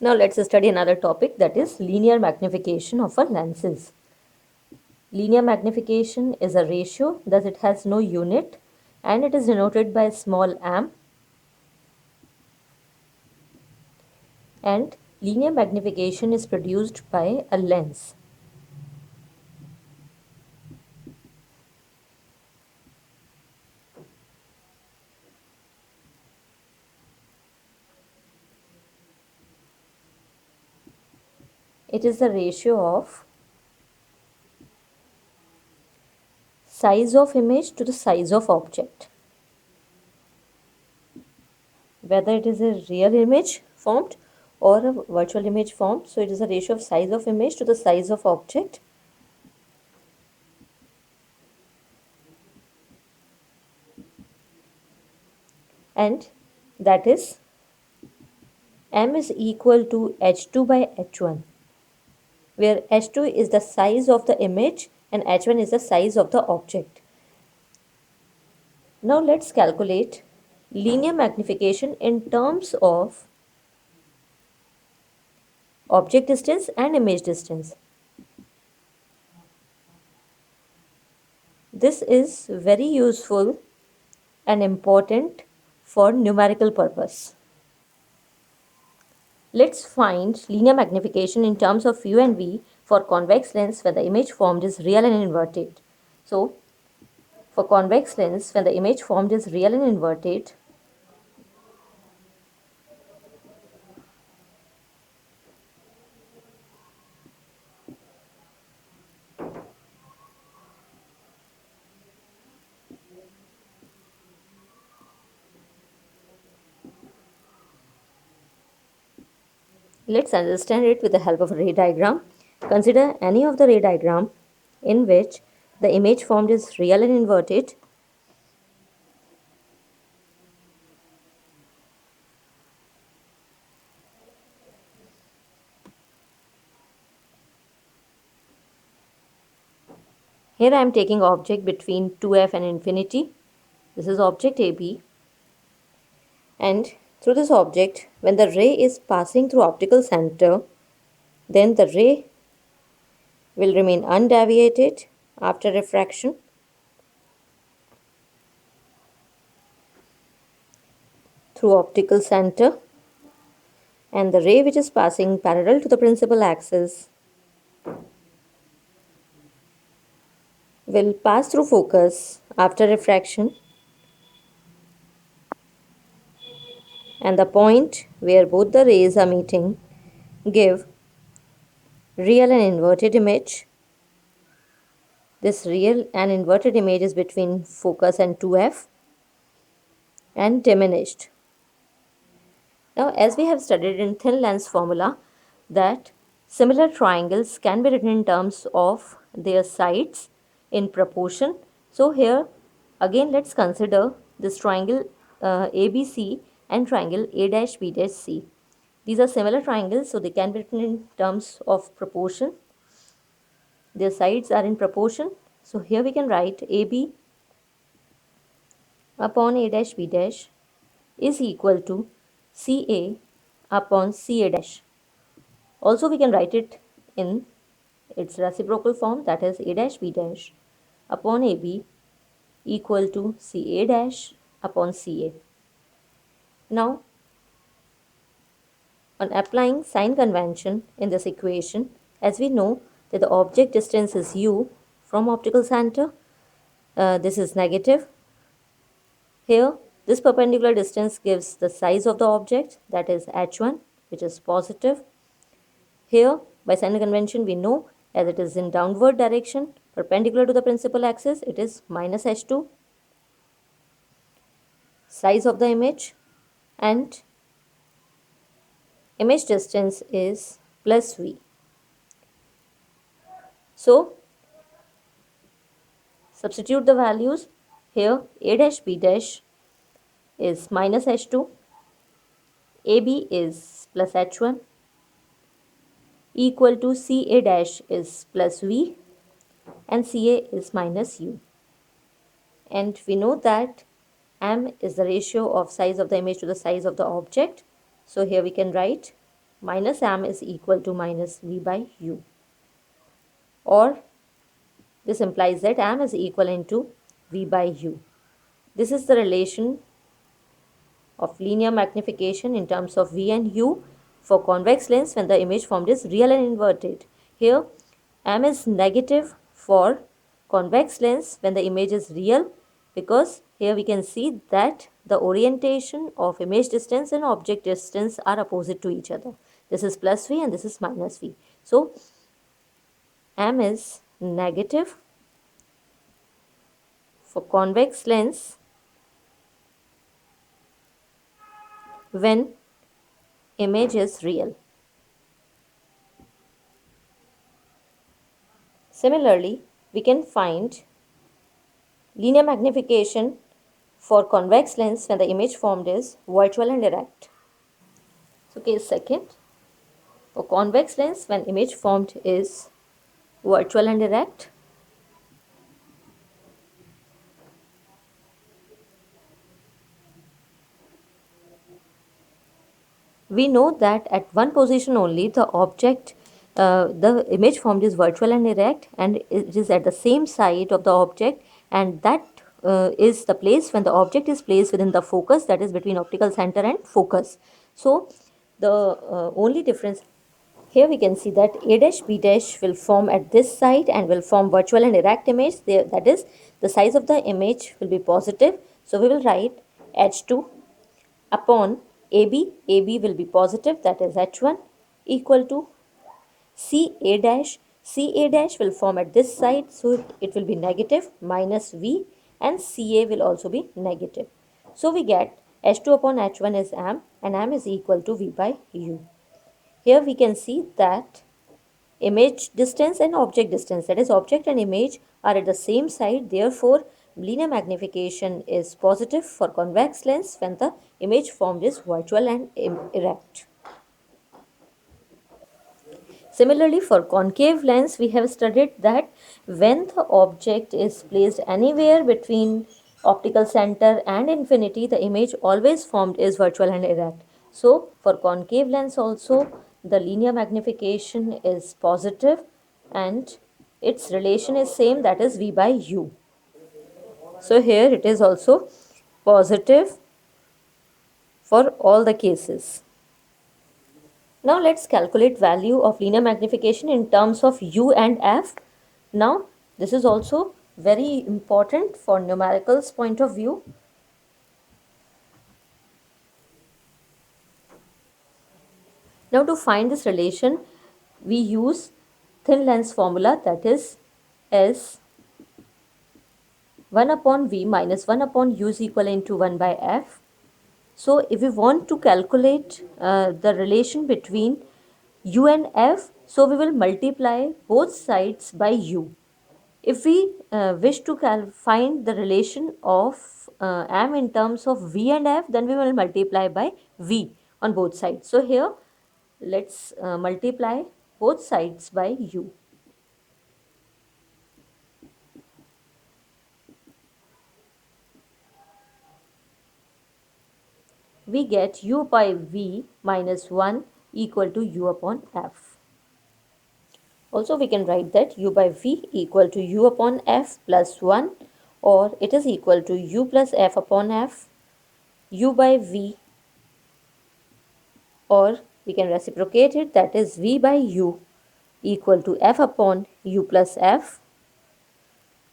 Now let's study another topic, that is linear magnification of our lenses. Linear magnification is a ratio, thus it has no unit and it is denoted by small m. And linear magnification is produced by a lens. It is the ratio of size of image to the size of object. Whether it is a real image formed or a virtual image formed, so it is a ratio of size of image to the size of object. And that is m is equal to h2 by h1, where h2 is the size of the image and h1 is the size of the object. Now let's calculate linear magnification in terms of object distance and image distance. This is very useful and important for numerical purpose. Let's find linear magnification in terms of u and v for convex lens when the image formed is real and inverted. So, for convex lens when the image formed is real and inverted, let's understand it with the help of a ray diagram. Consider any of the ray diagram in which the image formed is real and inverted. Here I am taking object between 2f and infinity. This is object AB. And through this object, when the ray is passing through optical center, then the ray will remain undeviated after refraction. Through optical center, and the ray which is passing parallel to the principal axis will pass through focus after refraction, and the point where both the rays are meeting give real and inverted image. This real and inverted image is between focus and 2f and diminished. Now, as we have studied in thin lens formula, that similar triangles can be written in terms of their sides in proportion. So here again let's consider this triangle ABC and triangle A-B-C. These are similar triangles, so they can be written in terms of proportion. Their sides are in proportion. So here we can write AB upon A-B- is equal to CA upon CA-. Also we can write it in its reciprocal form, that is A-B- upon AB equal to CA- upon CA. Now, on applying sign convention in this equation, as we know that the object distance is u from optical center, this is negative. Here, this perpendicular distance gives the size of the object, that is h1, which is positive. Here, by sign convention, we know as it is in downward direction, perpendicular to the principal axis, it is minus h2, size of the image, and image distance is plus v. So, substitute the values. Here, A-B- is minus h2, AB is plus h1, equal to CA- is plus v, and CA is minus u. And we know that m is the ratio of size of the image to the size of the object. So here we can write minus m is equal to minus v by u, or this implies that m is equivalent to v by u. This is the relation of linear magnification in terms of v and u for convex lens when the image formed is real and inverted. Here m is negative for convex lens when the image is real, because here we can see that the orientation of image distance and object distance are opposite to each other. This is plus v and this is minus v. So m is negative for convex lens when image is real. Similarly, we can find linear magnification for convex lens when the image formed is virtual and erect. So case second, for convex lens when image formed is virtual and erect, we know that at one position only the image formed is virtual and erect, and it is at the same side of the object, and that is the place when the object is placed within the focus, that is between optical center and focus. So the only difference here, we can see that a dash b dash will form at this side and will form virtual and erect image there, that is the size of the image will be positive. So we will write h2 upon AB. AB will be positive, that is H1, equal to CA dash. CA dash will form at this side, so it will be negative minus V, and CA will also be negative. So we get H2 upon H1 is m, and m is equal to V by U. Here we can see that image distance and object distance, that is object and image, are at the same side. Therefore linear magnification is positive for convex lens when the image formed is virtual and erect. Similarly, for concave lens, we have studied that when the object is placed anywhere between optical center and infinity, the image always formed is virtual and erect. So for concave lens also, the linear magnification is positive and its relation is same, that is V by U. So here it is also positive for all the cases. Now let's calculate value of linear magnification in terms of U and F. Now this is also very important for numericals point of view. Now to find this relation, we use thin lens formula, that is S 1 upon V minus 1 upon U is equivalent to 1 by F. So if we want to calculate the relation between U and F, so we will multiply both sides by U. If we wish to find the relation of m in terms of v and f, then we will multiply by v on both sides. So here let's multiply both sides by u. We get u by v minus 1 equal to u upon f. Also we can write that u by v equal to u upon f plus 1, or it is equal to u plus f upon f, u by v, or we can reciprocate it, that is v by u equal to f upon u plus f.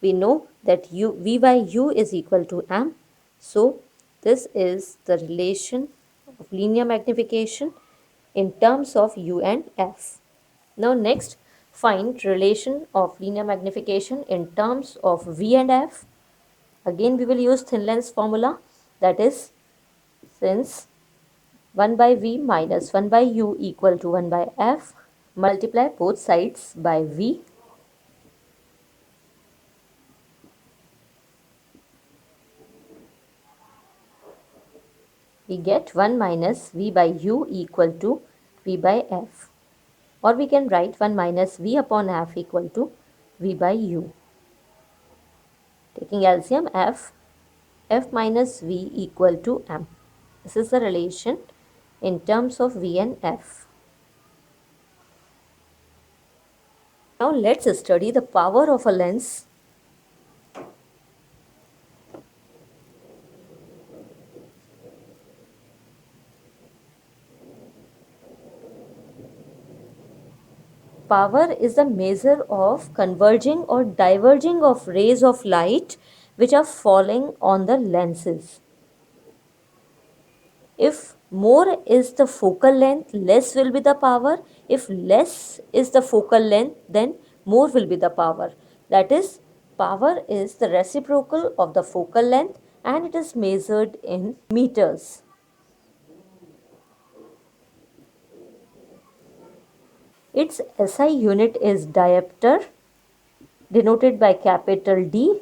We know that v by u is equal to m. So this is the relation of linear magnification in terms of u and f. Now next, find relation of linear magnification in terms of v and f. Again we will use thin lens formula, that is, since 1 by v minus 1 by u equal to 1 by f, multiply both sides by v. We get 1 minus v by u equal to v by f, or we can write 1 minus v upon f equal to v by u. Taking LCM, f minus v equal to m. This is the relation in terms of v and f. Now let's study the power of a lens. Power is the measure of converging or diverging of rays of light which are falling on the lenses. If more is the focal length, less will be the power. If less is the focal length, then more will be the power. That is, power is the reciprocal of the focal length and it is measured in meters. Its SI unit is diopter, denoted by capital D.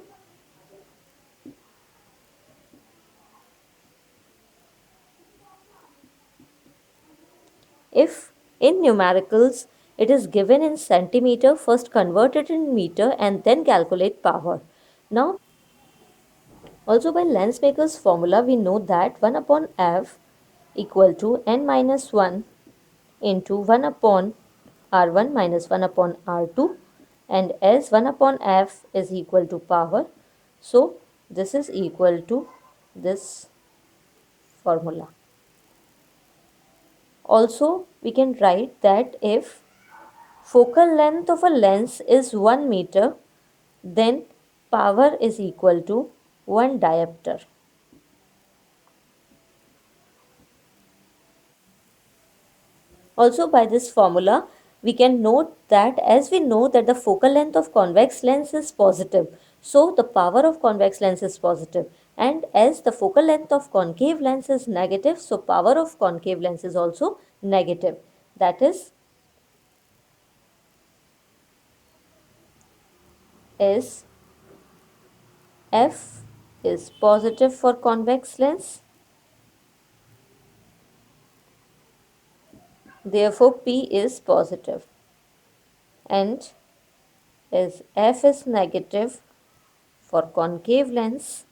If in numericals it is given in centimeter, first convert it in meter and then calculate power. Now, also by Lensmaker's formula, we know that 1 upon f equal to n minus 1 into 1 upon r1 minus 1 upon r2, and as 1 upon f is equal to power, so this is equal to this formula. Also, we can write that if focal length of a lens is 1 meter, then power is equal to 1 diopter. Also by this formula, we can note that as we know that the focal length of convex lens is positive, so the power of convex lens is positive. And as the focal length of concave lens is negative, so power of concave lens is also negative. That is, as F is positive for convex lens, therefore P is positive. And as F is negative for concave lens,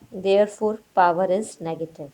therefore power is negative.